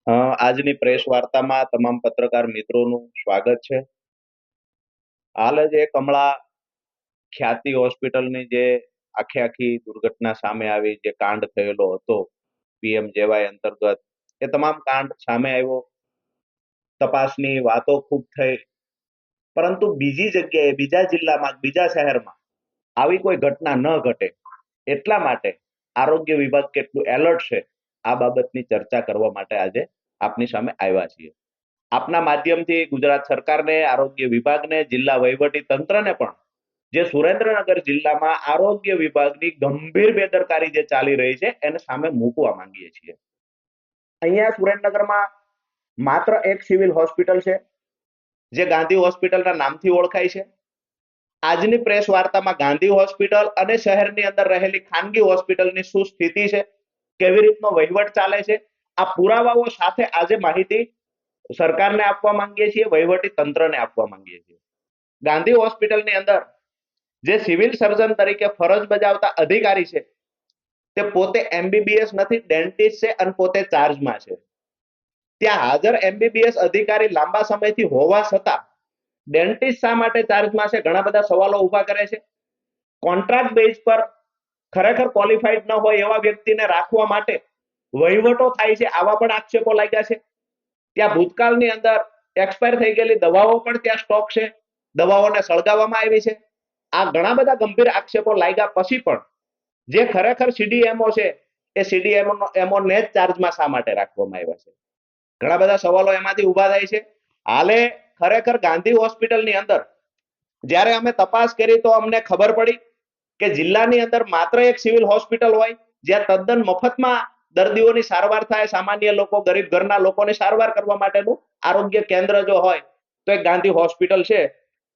આજની પ્રેસ વાર્તામાં તમામ પત્રકાર મિત્રોનું સ્વાગત છે. હાલ જ એક હમણાં ખ્યાતિ હોસ્પિટલની જે આખી દુર્ઘટના સામે આવી, જે કાંડ થયેલો હતો પીએમજેવાય અંતર્ગત, એ તમામ કાંડ સામે આવ્યો. તપાસની વાતો ખૂબ થઈ, પરંતુ બીજી જગ્યાએ, બીજા જિલ્લામાં, બીજા શહેરમાં આવી કોઈ ઘટના ન ઘટે એટલા માટે આરોગ્ય વિભાગ કેટલું એલર્ટ છે આ બાબતની ચર્ચા કરવા માટે આજે આપની સામે આવ્યા છીએ. આપના માધ્યમથી ગુજરાત સરકારને, આરોગ્ય વિભાગને, જિલ્લા વહીવટી તંત્રને પણ જે સુરેન્દ્રનગર જિલ્લામાં આરોગ્ય વિભાગની ગંભીર બેદરકારી જે ચાલી રહી છે એને સામે મૂકવા માંગીએ છીએ. અહીંયા સુરેન્દ્રનગરમાં માત્ર એક સિવિલ હોસ્પિટલ છે જે ગાંધી હોસ્પિટલના નામથી ઓળખાય છે. આજની પ્રેસ વાર્તામાં ગાંધી હોસ્પિટલ અને શહેરની અંદર રહેલી ખાનગી હોસ્પિટલની શું સ્થિતિ છે, કેવી રીતનો વહીવટ ચાલે છે, આ પુરાવાઓ સાથે આજે માહિતી સરકારને આપવા માંગીએ છીએ, વહીવટી તંત્રને આપવા માંગીએ છીએ. ગાંધી હોસ્પિટલની અંદર જે સિવિલ સર્જન તરીકે ફરજ બજાવતા અધિકારી છે તે પોતે એમબીબીએસ નથી, ડેન્ટિસ્ટ છે અને પોતે ચાર્જમાં છે. ત્યાં હાજર એમબીબીએસ અધિકારી લાંબા સમયથી હોવા છતાં ડેન્ટિસ્ટ શા માટે ચાર્જમાં છે, ઘણા બધા સવાલો ઉભા કરે છે. કોન્ટ્રાક્ટ બેઝ પર ખરેખર ક્વોલિફાઈડ ન હોય એવા વ્યક્તિને રાખવા માટે વહીવટો થાય છે, આવા પણ આક્ષેપો લાગ્યા છે. ત્યાં ભૂતકાળની અંદર એક્સપાયર થઈ ગયેલી દવાઓ પણ ત્યાં સ્ટોક છે, દવાઓને સળગાવવામાં આવી છે. આ ઘણા બધા ગંભીર આક્ષેપો લાગ્યા પછી પણ જે ખરેખર સીડીએમઓ છે એ સીડીએમઓ ને જ ચાર્જમાં શા માટે રાખવામાં આવ્યા છે, ઘણા બધા સવાલો એમાંથી ઉભા થાય છે. હાલે ખરેખર ગાંધી હોસ્પિટલની અંદર જ્યારે અમે તપાસ કરી તો અમને ખબર પડી કે જિલ્લાની અંદર માત્ર એક સિવિલ હોસ્પિટલ હોય જ્યાં તદ્દન મફતમાં દર્દીઓની સારવાર થાય, સામાન્ય લોકો, ગરીબ ઘરના લોકોની સારવાર કરવા માટેનું આરોગ્ય કેન્દ્ર જો હોય તો એક ગાંધી હોસ્પિટલ છે.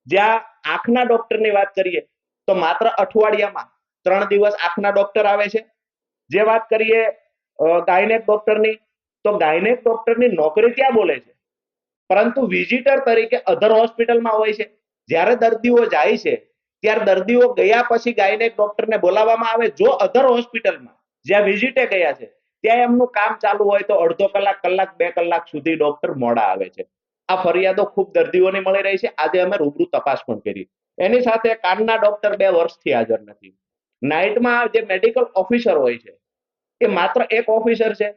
જ્યાં આંખના ડોક્ટરની વાત કરીએ તો માત્ર અઠવાડિયામાં 3 દિવસ આંખના ડોક્ટર આવે છે. જે વાત કરીએ ગાયનેક ડોક્ટરની, તો ગાયનેક ડોક્ટરની નોકરી ત્યાં બોલે છે, પરંતુ વિઝિટર તરીકે અધર હોસ્પિટલમાં હોય છે. જ્યારે દર્દીઓ જાય છે ત્યારે દર્દીઓ ગયા પછી ગાયનેક ડોક્ટરને બોલાવવામાં આવે. જો અધર હોસ્પિટલમાં જ્યાં વિઝિટે ગયા છે ત્યાં એમનું કામ ચાલુ હોય તો અડધો કલાક, કલાક, 2 કલાક સુધી ડોક્ટર મોડા આવે છે. આ ફરિયાદો ખૂબ દર્દીઓની મળી રહી છે. આજે અમે રૂબરૂ તપાસ પણ કરી. એની સાથે કાનના ડોક્ટર 2 વર્ષથી હાજર નથી. નાઇટમાં જે મેડિકલ ઓફિસર હોય છે એ માત્ર એક ઓફિસર છે,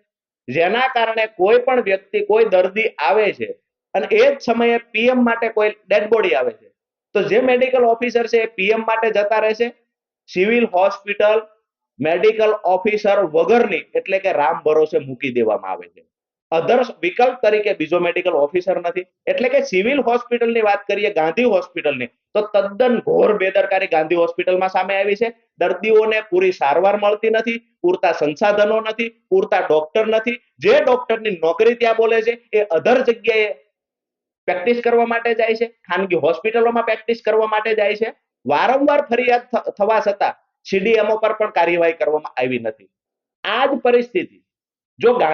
જેના કારણે કોઈ પણ વ્યક્તિ, કોઈ દર્દી આવે છે અને એ જ સમયે પીએમ માટે કોઈ ડેડ બોડી આવે છે તો જે મેડિકલ ઓફિસર છે એ પીએમ માટે જતા રહેશે. સિવિલ હોસ્પિટલ મેડિકલ ઓફિસર વગરની, એટલે કે રામ ભરોસે મૂકી દેવામાં આવે છે. અધર વિકલ્પ તરીકે બીજો મેડિકલ ઓફિસર નથી. એટલે કે સિવિલ હોસ્પિટલની વાત કરીએ, ગાંધી હોસ્પિટલની, તો તદ્દન ઘોર બેદરકારી ગાંધી હોસ્પિટલમાં સામે આવી છે. દર્દીઓને પૂરી સારવાર મળતી નથી, પૂરતા સંસાધનો નથી, પૂરતા ડોક્ટર નથી. જે ડોક્ટરની નોકરી ત્યાં બોલે છે એ અધર જગ્યાએ પ્રેક્ટિસ કરવા માટે જાય છે, ખાનગી હોસ્પિટલોમાં પ્રેક્ટિસ કરવા માટે જાય છે. વારંવાર ફરિયાદ થવા છતાં સીડીએમઓ પર પણ કાર્યવાહી કરવામાં આવી નથી. આ જ પરિસ્થિતિ જો